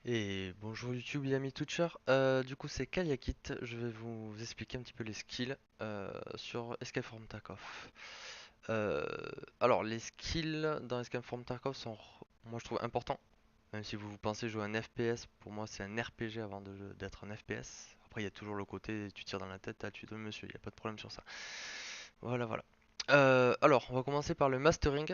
Et bonjour YouTube et amis Twitcher, du coup c'est Kaliakit, je vais vous expliquer un petit peu les skills sur Escape from Tarkov. Euh, alors les skills dans Escape from Tarkov sont, moi je trouve importants, même si vous pensez jouer un FPS, pour moi c'est un RPG avant d'être un FPS. Après il y a toujours le côté tu tires dans la tête, tu tué le monsieur, il n'y a pas de problème sur ça. Voilà voilà. Alors on va commencer par le mastering.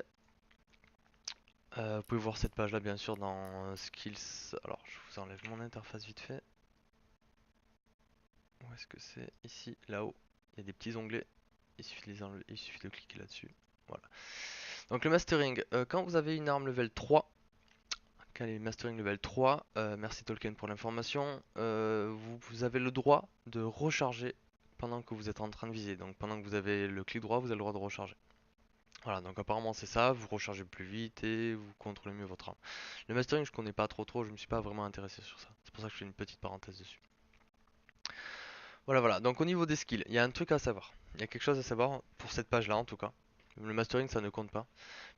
Vous pouvez voir cette page là bien sûr dans Skills. Alors je vous enlève mon interface vite fait. Où est-ce que c'est? Ici, là-haut. Il y a des petits onglets. Il suffit de cliquer là-dessus. Voilà. Donc le mastering, quand vous avez une arme level 3, quand elle est mastering level 3, merci Tolkien pour l'information, vous avez le droit de recharger pendant que vous êtes en train de viser. Donc pendant que vous avez le clic droit, vous avez le droit de recharger. Voilà, donc apparemment c'est ça, vous rechargez plus vite et vous contrôlez mieux votre arme. Le mastering je connais pas trop, je me suis pas vraiment intéressé sur ça. C'est pour ça que je fais une petite parenthèse dessus. Voilà, voilà. Donc au niveau des skills, il y a un truc à savoir. Il y a quelque chose à savoir pour cette page-là en tout cas. Le mastering ça ne compte pas.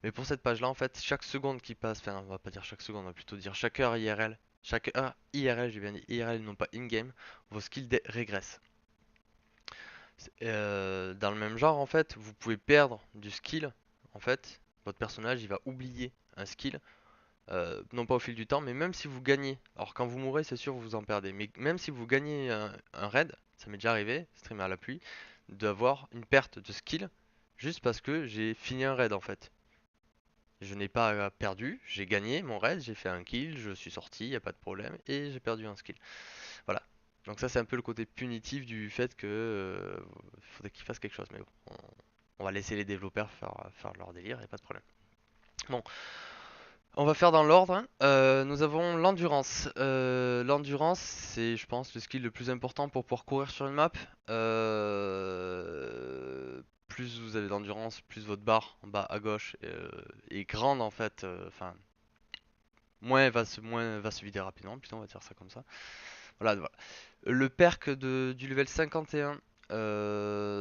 Mais pour cette page-là en fait, chaque seconde qui passe, enfin on va pas dire chaque seconde, on va plutôt dire chaque heure IRL. Chaque heure IRL, j'ai bien dit IRL non pas in-game, vos skills régressent. Dans le même genre en fait, vous pouvez perdre du skill. En fait, votre personnage il va oublier un skill. Non pas au fil du temps, mais même si vous gagnez, alors quand vous mourrez, c'est sûr vous en perdez, mais même si vous gagnez un raid, ça m'est déjà arrivé, streamer à la pluie, d'avoir une perte de skill juste parce que j'ai fini un raid en fait. Je n'ai pas perdu, j'ai gagné mon raid, j'ai fait un kill, je suis sorti, y a pas de problème, et j'ai perdu un skill. Voilà. Donc ça c'est un peu le côté punitif du fait que faudrait qu'ils fassent quelque chose, mais bon, on va laisser les développeurs faire leur délire, y a pas de problème. Bon, on va faire dans l'ordre, hein. Nous avons l'endurance. L'endurance, c'est, je pense, le skill le plus important pour pouvoir courir sur une map. Plus vous avez d'endurance, plus votre barre en bas à gauche est grande en fait. Enfin, moins elle va se vider rapidement. Plutôt, on va dire ça comme ça. Voilà, voilà. Le perk du level 51,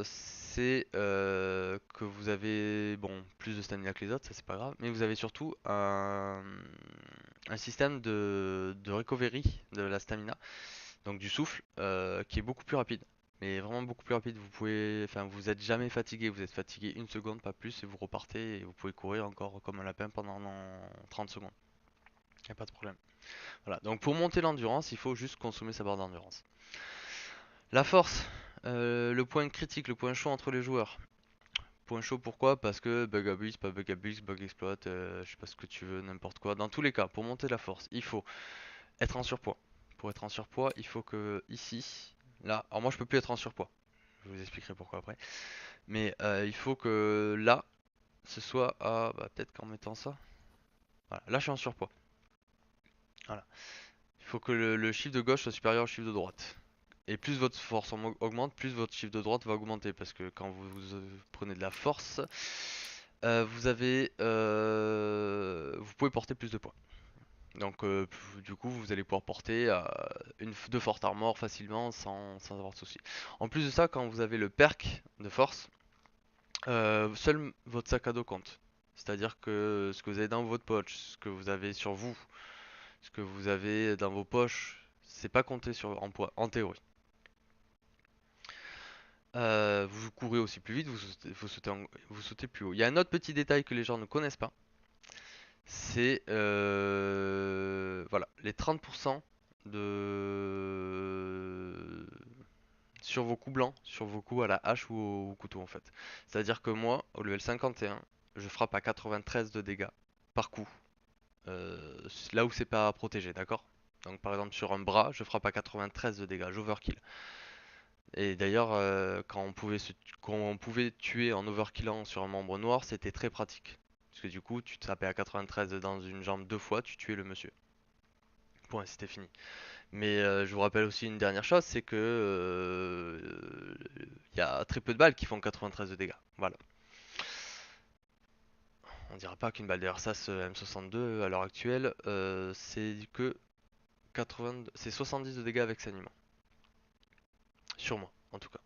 c'est que vous avez bon plus de stamina que les autres, ça c'est pas grave, mais vous avez surtout un système de recovery de la stamina, donc du souffle, qui est beaucoup plus rapide. Mais vraiment beaucoup plus rapide. Vous pouvez, enfin, vous êtes jamais fatigué. Vous êtes fatigué une seconde, pas plus, et vous repartez et vous pouvez courir encore comme un lapin pendant 30 secondes. Y a pas de problème. Voilà. Donc pour monter l'endurance, il faut juste consommer sa barre d'endurance. La force, le point critique, le point chaud entre les joueurs. Point chaud pourquoi? Parce que bug abuse, pas bug abuse, bug exploit, je sais pas ce que tu veux, n'importe quoi. Dans tous les cas, pour monter la force, il faut être en surpoids. Pour être en surpoids, il faut que ici, là, alors moi je peux plus être en surpoids. Je vous expliquerai pourquoi après. Mais il faut que là, ce soit à, bah, peut-être qu'en mettant ça. Voilà, là je suis en surpoids. Voilà. Il faut que le chiffre de gauche soit supérieur au chiffre de droite. Et plus votre force augmente, plus votre chiffre de droite va augmenter. Parce que quand vous prenez de la force, vous pouvez porter plus de poids. Donc du coup, vous allez pouvoir porter deux fortes armor facilement sans avoir de soucis. En plus de ça, quand vous avez le perk de force, seul votre sac à dos compte. C'est-à-dire que ce que vous avez dans votre poche, ce que vous avez sur vous, ce que vous avez dans vos poches, c'est pas compté en poids, en théorie. Vous courez aussi plus vite, vous sautez plus haut. Il y a un autre petit détail que les gens ne connaissent pas, c'est voilà, les 30% de sur vos coups blancs, sur vos coups à la hache ou au couteau en fait. C'est-à-dire que moi, au level 51, je frappe à 93 de dégâts par coup. Là où c'est pas protégé, d'accord? Donc par exemple sur un bras, je frappe à 93 de dégâts, j'overkill. Et d'ailleurs, quand on pouvait tuer en overkillant sur un membre noir, c'était très pratique. Parce que du coup, tu te tapais à 93 dans une jambe deux fois, tu tuais le monsieur. Point, c'était fini. Mais je vous rappelle aussi une dernière chose, c'est que il y a très peu de balles qui font 93 de dégâts. Voilà. On dira pas qu'une balle de RSAS M62 à l'heure actuelle, c'est que 80, c'est 70 de dégâts avec saignement. Sur moi, en tout cas.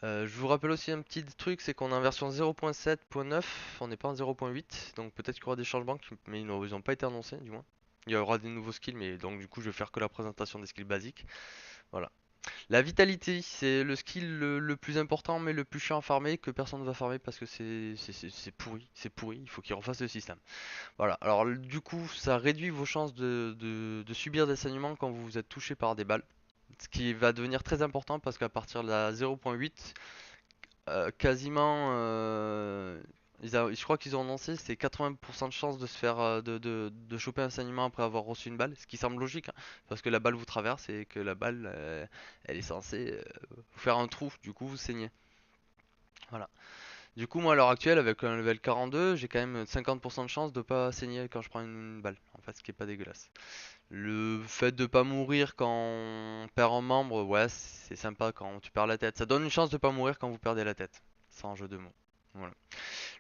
Je vous rappelle aussi un petit truc, c'est qu'on est en version 0.7.9, on n'est pas en 0.8, donc peut-être qu'il y aura des changements, mais ils n'ont pas été annoncés du moins. Il y aura des nouveaux skills, mais donc du coup je vais faire que la présentation des skills basiques. Voilà. La vitalité, c'est le skill le plus important, mais le plus chiant à farmer, que personne ne va farmer parce que c'est pourri, c'est pourri, il faut qu'ils refassent le système. Voilà, alors du coup, ça réduit vos chances de subir des saignements quand vous êtes touché par des balles. Ce qui va devenir très important parce qu'à partir de la 0.8, quasiment, je crois qu'ils ont annoncé, c'est 80% de chances de se faire, de choper un saignement après avoir reçu une balle, ce qui semble logique, hein, parce que la balle vous traverse et que la balle, elle est censée vous faire un trou, du coup vous saignez. Voilà. Du coup, moi à l'heure actuelle, avec un level 42, j'ai quand même 50% de chance de pas saigner quand je prends une balle, en fait, ce qui est pas dégueulasse. Le fait de pas mourir quand on perd un membre, ouais, c'est sympa quand tu perds la tête. Ça donne une chance de pas mourir quand vous perdez la tête, sans jeu de mots. Voilà.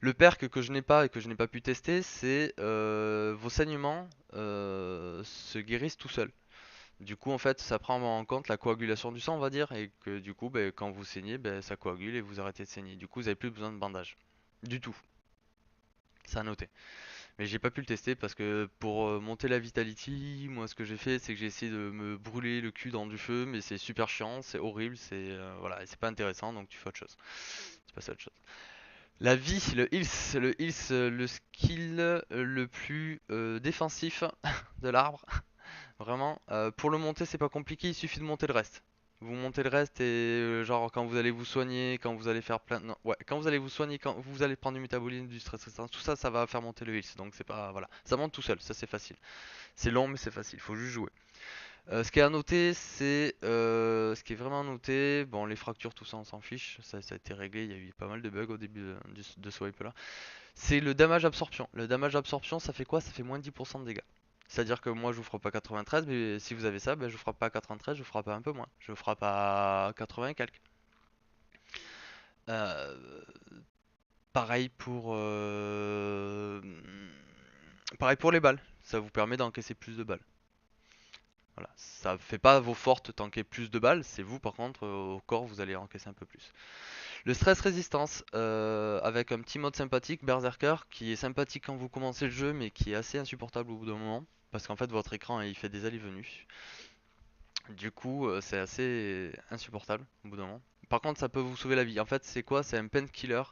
Le perk que je n'ai pas et que je n'ai pas pu tester, c'est vos saignements se guérissent tout seuls. Du coup, en fait, ça prend en compte la coagulation du sang, on va dire, et que du coup, ben, quand vous saignez, ben, ça coagule et vous arrêtez de saigner. Du coup, vous n'avez plus besoin de bandage. Du tout. Ça a noté. Mais j'ai pas pu le tester parce que pour monter la vitality, moi ce que j'ai fait c'est que j'ai essayé de me brûler le cul dans du feu, mais c'est super chiant, c'est horrible, c'est voilà, et c'est pas intéressant donc tu fais autre chose. C'est pas autre chose. La vie, le heals, le skill le plus défensif de l'arbre. Vraiment, pour le monter c'est pas compliqué, il suffit de monter le reste. Vous montez le reste et genre quand vous allez vous soigner, quand vous allez faire plein non, ouais, quand vous allez vous soigner, quand vous allez prendre du métabolisme, du stress résistance, tout ça ça va faire monter le heals. Donc c'est pas voilà, ça monte tout seul, ça c'est facile. C'est long mais c'est facile, faut juste jouer. Ce qui est à noter, c'est ce qui est vraiment à noter, bon les fractures tout ça on s'en fiche, ça a été réglé, il y a eu pas mal de bugs au début de ce wipe là. C'est le damage absorption. Le damage absorption, ça fait quoi? Ça fait moins de 10% de dégâts. C'est-à-dire que moi je vous frappe pas 93, mais si vous avez ça, ben, je vous frappe pas à 93, je vous frappe à un peu moins. Je vous frappe à 80 et quelques. Euh, pareil pour pareil pour les balles. Ça vous permet d'encaisser plus de balles. Voilà. Ça fait pas vos fortes tanker plus de balles, c'est vous par contre au corps vous allez encaisser un peu plus. Le stress résistance avec un petit mode sympathique, Berserker, qui est sympathique quand vous commencez le jeu, mais qui est assez insupportable au bout d'un moment, parce qu'en fait votre écran il fait des allées-venues. Du coup, c'est assez insupportable au bout d'un moment. Par contre, ça peut vous sauver la vie. En fait, c'est quoi? C'est un painkiller.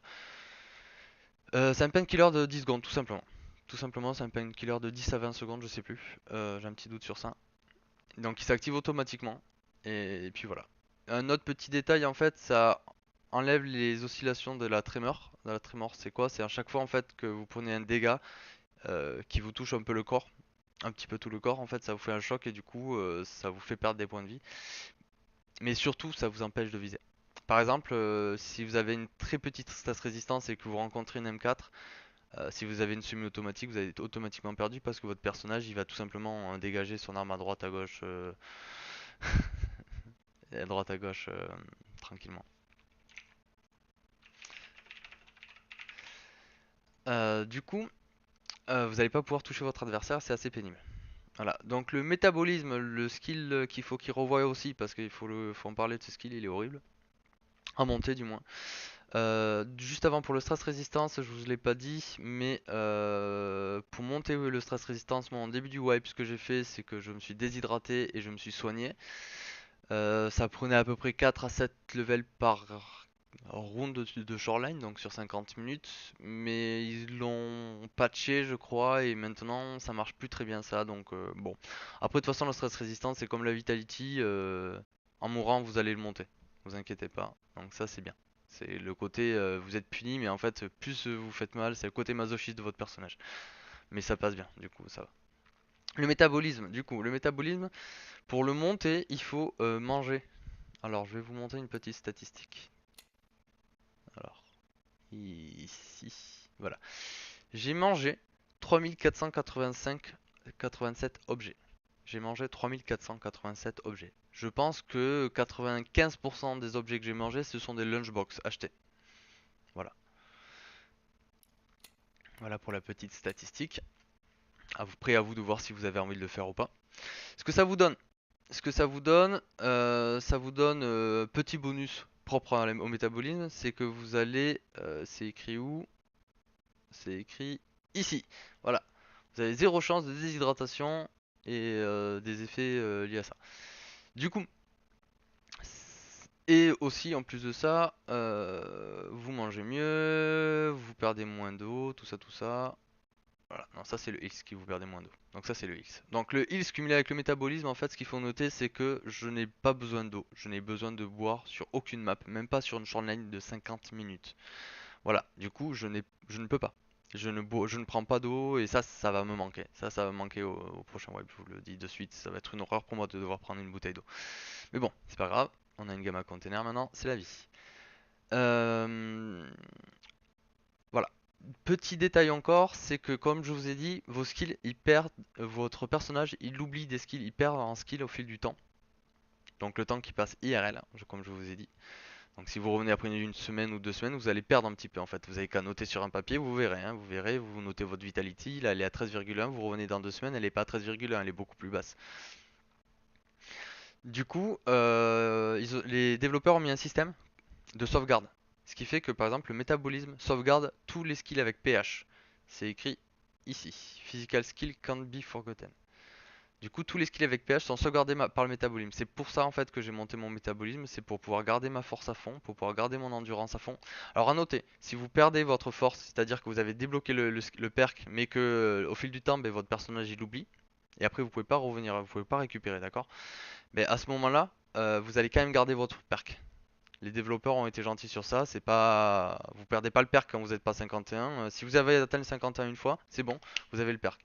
C'est un painkiller de 10 secondes, tout simplement. Tout simplement, c'est un painkiller de 10 à 20 secondes, je sais plus. J'ai un petit doute sur ça. Donc, il s'active automatiquement. Et puis voilà. Un autre petit détail, en fait, ça enlève les oscillations de la tremor. La tremor, c'est quoi? C'est à chaque fois en fait que vous prenez un dégât qui vous touche un peu le corps, un petit peu tout le corps, en fait, ça vous fait un choc et du coup, ça vous fait perdre des points de vie. Mais surtout, ça vous empêche de viser. Par exemple, si vous avez une très petite stats résistance et que vous rencontrez une M4, si vous avez une semi-automatique, vous allez automatiquement perdu parce que votre personnage il va tout simplement dégager son arme à droite à gauche, et à droite à gauche tranquillement. Du coup, vous n'allez pas pouvoir toucher votre adversaire, c'est assez pénible. Voilà, donc le métabolisme, le skill qu'il faut qu'il revoie aussi, parce qu'il faut en parler de ce skill, il est horrible. À monter du moins. Juste avant pour le stress résistance, je vous l'ai pas dit, mais pour monter le stress résistance, moi en début du wipe, ce que j'ai fait, c'est que je me suis déshydraté et je me suis soigné. Ça prenait à peu près 4 à 7 levels par round de shoreline, donc sur 50 minutes, mais ils l'ont patché je crois et maintenant ça marche plus très bien ça, donc bon. Après de toute façon le stress résistance c'est comme la vitality, en mourant vous allez le monter, vous inquiétez pas, donc ça c'est bien. C'est le côté vous êtes puni mais en fait plus vous faites mal, c'est le côté masochiste de votre personnage. Mais ça passe bien, du coup ça va. Le métabolisme, du coup, le métabolisme, pour le monter, il faut manger. Alors je vais vous montrer une petite statistique. Alors, ici, voilà. J'ai mangé 3487 objets. J'ai mangé 3487 objets. Je pense que 95% des objets que j'ai mangés, ce sont des lunchbox achetés. Voilà. Voilà pour la petite statistique. Après à vous de voir si vous avez envie de le faire ou pas. Ce que ça vous donne, ça vous donne petit bonus propre au métabolisme, c'est que vous allez, c'est écrit où? C'est écrit ici. Voilà. Vous avez zéro chance de déshydratation et des effets liés à ça. Du coup, et aussi en plus de ça, vous mangez mieux, vous perdez moins d'eau, tout ça, tout ça. Voilà, non, ça c'est le X qui vous perdez moins d'eau. Donc ça c'est le X. Donc le X cumulé avec le métabolisme, en fait, ce qu'il faut noter, c'est que je n'ai pas besoin d'eau. Je n'ai besoin de boire sur aucune map, même pas sur une shortline de 50 minutes. Voilà, du coup, je ne peux pas. Je ne prends pas d'eau et ça va me manquer. Ça va me manquer au prochain web, je vous le dis de suite. Ça va être une horreur pour moi de devoir prendre une bouteille d'eau. Mais bon, c'est pas grave. On a une gamme à container maintenant, c'est la vie. Euh, Voilà. Petit détail encore, c'est que comme je vous ai dit, vos skills, ils perdent, votre personnage, il oublie des skills, il perd en skills au fil du temps. Donc le temps qui passe IRL, hein, comme je vous ai dit. Donc si vous revenez après une semaine ou 2 semaines, vous allez perdre un petit peu en fait. Vous avez qu'à noter sur un papier, vous verrez, hein, vous verrez, vous notez votre vitality, là elle est à 13,1, vous revenez dans 2 semaines, elle est pas à 13,1, elle est beaucoup plus basse. Du coup, les développeurs ont mis un système de sauvegarde. Ce qui fait que par exemple le métabolisme sauvegarde tous les skills avec pH. C'est écrit ici. Physical skill can't be forgotten. Du coup, tous les skills avec pH sont sauvegardés par le métabolisme. C'est pour ça en fait que j'ai monté mon métabolisme, c'est pour pouvoir garder ma force à fond, pour pouvoir garder mon endurance à fond. Alors à noter, si vous perdez votre force, c'est-à-dire que vous avez débloqué le perk, mais que au fil du temps, ben, votre personnage il oublie, et après vous pouvez pas revenir, vous pouvez pas récupérer, d'accord? Mais à ce moment-là, vous allez quand même garder votre perk. Les développeurs ont été gentils sur ça, c'est pas, vous perdez pas le perk quand vous n'êtes pas 51. Si vous avez atteint le 51 une fois, c'est bon, vous avez le perk.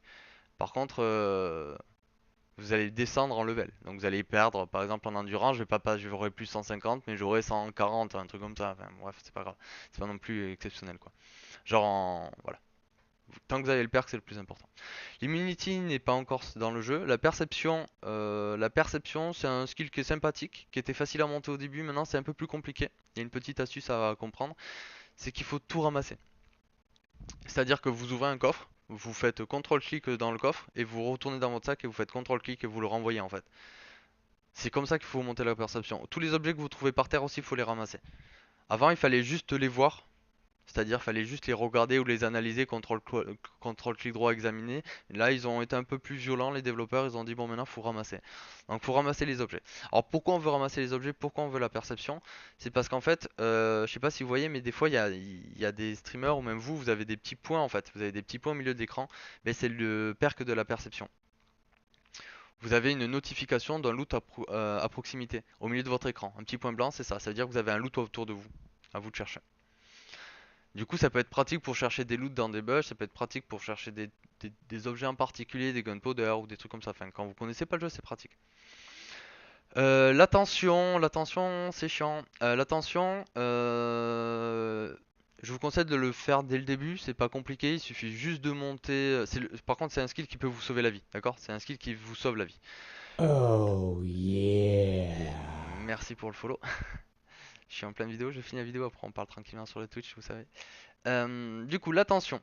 Par contre, vous allez descendre en level. Donc vous allez perdre, par exemple en endurance, j'aurai plus 150, mais j'aurai 140, un truc comme ça. Enfin bref, c'est pas grave. C'est pas non plus exceptionnel quoi. Voilà. Tant que vous avez le perk, c'est le plus important. L'immunity n'est pas encore dans le jeu. La perception, c'est un skill qui est sympathique, qui était facile à monter au début. Maintenant, c'est un peu plus compliqué. Il y a une petite astuce à comprendre, c'est qu'il faut tout ramasser. C'est-à-dire que vous ouvrez un coffre, vous faites CTRL-clic dans le coffre, et vous retournez dans votre sac et vous faites CTRL-clic et vous le renvoyez en fait. C'est comme ça qu'il faut monter la perception. Tous les objets que vous trouvez par terre aussi, il faut les ramasser. Avant, il fallait juste les voir, c'est-à-dire fallait juste les regarder ou les analyser, CTRL-clic droit examiner. Là, ils ont été un peu plus violents, les développeurs, ils ont dit bon maintenant faut ramasser. Donc faut ramasser les objets. Alors pourquoi on veut ramasser les objets, pourquoi on veut la perception? C'est parce qu'en fait, je sais pas si vous voyez, mais des fois il y a des streamers ou même vous avez des petits points en fait, vous avez des petits points au milieu de l'écran, mais c'est le perk de la perception. Vous avez une notification d'un loot à proximité, au milieu de votre écran. Un petit point blanc, c'est ça. Ça veut dire que vous avez un loot autour de vous. À vous de chercher. Du coup, ça peut être pratique pour chercher des loots dans des bush, ça peut être pratique pour chercher des objets en particulier, des gunpowder ou des trucs comme ça. Enfin, quand vous connaissez pas le jeu, c'est pratique. L'attention, c'est chiant. L'attention, je vous conseille de le faire dès le début, c'est pas compliqué, il suffit juste de monter. Par contre, c'est un skill qui peut vous sauver la vie, d'accord? C'est un skill qui vous sauve la vie. Oh yeah. Merci pour le follow. Je suis en pleine vidéo, je finis la vidéo, après on parle tranquillement sur le Twitch, vous savez. Du coup, l'attention.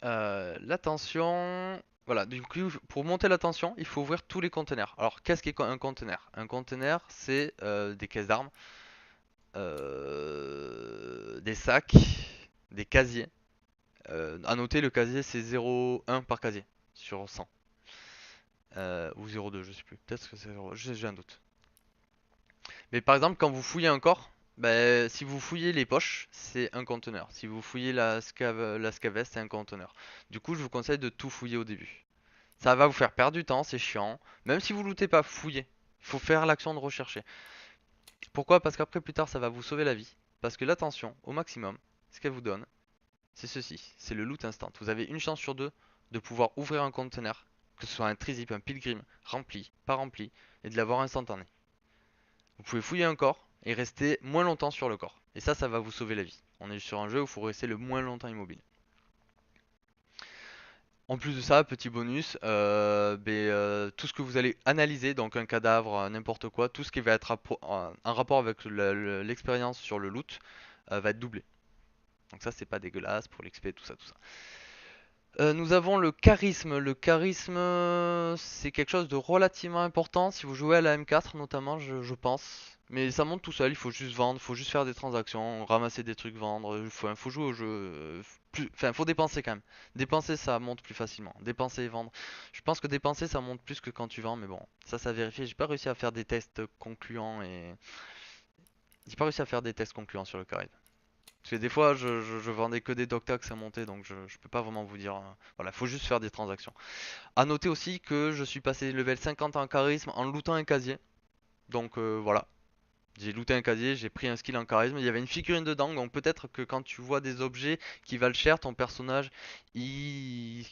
L'attention. Voilà, du coup, pour monter l'attention, il faut ouvrir tous les conteneurs. Alors, qu'est-ce qu'est un conteneur? Un conteneur, c'est des caisses d'armes, des sacs, des casiers. À noter, le casier, c'est 0,1 par casier sur 100. Ou 0,2, je sais plus. Peut-être que c'est 0, j'ai un doute. Mais par exemple, quand vous fouillez un corps, bah, si vous fouillez les poches, c'est un conteneur. Si vous fouillez la scaveste, c'est un conteneur. Du coup, je vous conseille de tout fouiller au début. Ça va vous faire perdre du temps, c'est chiant. Même si vous lootez pas, fouillez. Il faut faire l'action de rechercher. Pourquoi? Parce qu'après, plus tard, ça va vous sauver la vie. Parce que l'attention, au maximum, ce qu'elle vous donne, c'est ceci. C'est le loot instant. Vous avez une chance sur deux de pouvoir ouvrir un conteneur, que ce soit un trizip, un pilgrim, rempli, pas rempli, et de l'avoir instantané. Vous pouvez fouiller un corps et rester moins longtemps sur le corps. Et ça va vous sauver la vie. On est sur un jeu où il faut rester le moins longtemps immobile. En plus de ça, petit bonus, tout ce que vous allez analyser, donc un cadavre, n'importe quoi, tout ce qui va être en rapport avec l'expérience sur le loot, va être doublé. Donc ça, c'est pas dégueulasse pour l'XP, tout ça, tout ça. Nous avons le charisme. Le charisme, c'est quelque chose de relativement important si vous jouez à la M4 notamment, je pense. Mais ça monte tout seul, il faut juste vendre, il faut juste faire des transactions, ramasser des trucs, vendre. Faut jouer au jeu. Enfin, faut dépenser quand même. Dépenser, ça monte plus facilement. Dépenser et vendre. Je pense que dépenser, ça monte plus que quand tu vends, mais bon, ça a vérifié. J'ai pas réussi à faire des tests concluants et j'ai pas réussi à faire des tests concluants sur le charisme. Parce que des fois, je vendais que des doctacs à monter, donc je peux pas vraiment vous dire. Voilà, faut juste faire des transactions. À noter aussi que je suis passé level 50 en charisme en lootant un casier. Donc voilà, j'ai looté un casier, j'ai pris un skill en charisme. Il y avait une figurine dedans, donc peut-être que quand tu vois des objets qui valent cher, ton personnage il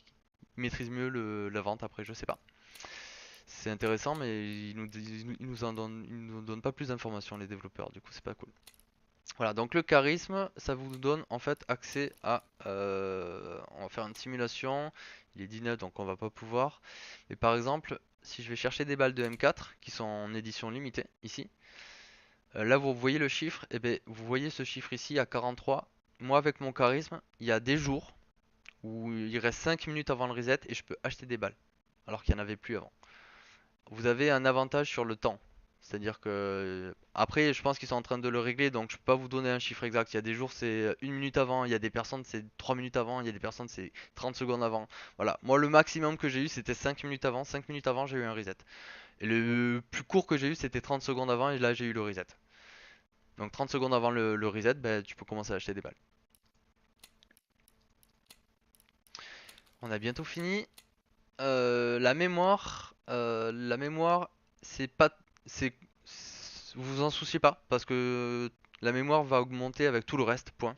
maîtrise mieux la vente après, je sais pas. C'est intéressant, mais ils nous donnent pas plus d'informations, les développeurs, du coup c'est pas cool. Voilà, donc le charisme, ça vous donne en fait accès à... on va faire une simulation, il est 19 donc on va pas pouvoir. Mais par exemple, si je vais chercher des balles de M4 qui sont en édition limitée, ici, là vous voyez le chiffre, et bien vous voyez ce chiffre ici à 43. Moi avec mon charisme, il y a des jours où il reste 5 minutes avant le reset et je peux acheter des balles, alors qu'il n'y en avait plus avant. Vous avez un avantage sur le temps. C'est-à-dire que après, je pense qu'ils sont en train de le régler, donc je peux pas vous donner un chiffre exact. Il y a des jours c'est 1 minute avant, il y a des personnes c'est 3 minutes avant, il y a des personnes c'est 30 secondes avant. Voilà. Moi, le maximum que j'ai eu c'était 5 minutes avant. 5 minutes avant, j'ai eu un reset. Et le plus court que j'ai eu c'était 30 secondes avant et là j'ai eu le reset. Donc 30 secondes avant le reset, ben, tu peux commencer à acheter des balles. On a bientôt fini. La mémoire, c'est pas, c'est, vous vous en souciez pas parce que la mémoire va augmenter avec tout le reste. Point.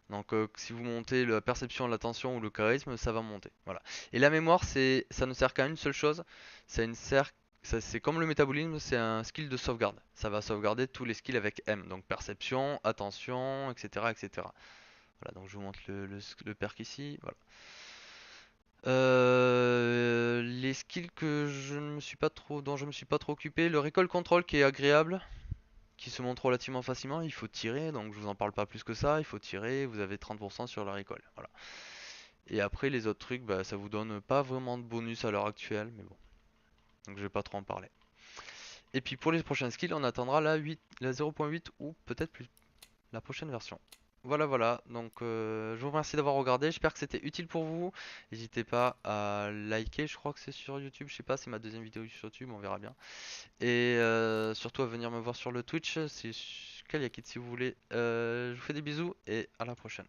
Donc, si vous montez la perception, l'attention ou le charisme, ça va monter. Voilà. Et la mémoire, ça ne sert qu'à une seule chose. Ça ne sert, c'est comme le métabolisme, c'est un skill de sauvegarde. Ça va sauvegarder tous les skills avec M. Donc perception, attention, etc., etc. Voilà. Donc je vous montre le perk ici. Voilà. Les skills que je ne me suis pas trop, dont je me suis pas trop occupé, le recall control qui est agréable, qui se montre relativement facilement, il faut tirer, donc je vous en parle pas plus que ça, il faut tirer, vous avez 30% sur la recall, voilà. Et après les autres trucs, bah, ça vous donne pas vraiment de bonus à l'heure actuelle, mais bon, donc je vais pas trop en parler. Et puis pour les prochains skills, on attendra la 0.8 ou peut-être plus la prochaine version. Voilà, voilà. Donc, je vous remercie d'avoir regardé. J'espère que c'était utile pour vous. N'hésitez pas à liker. Je crois que c'est sur YouTube. Je sais pas, c'est ma deuxième vidéo sur YouTube. On verra bien. Et surtout à venir me voir sur le Twitch. C'est Kaliakit si vous voulez. Je vous fais des bisous et à la prochaine.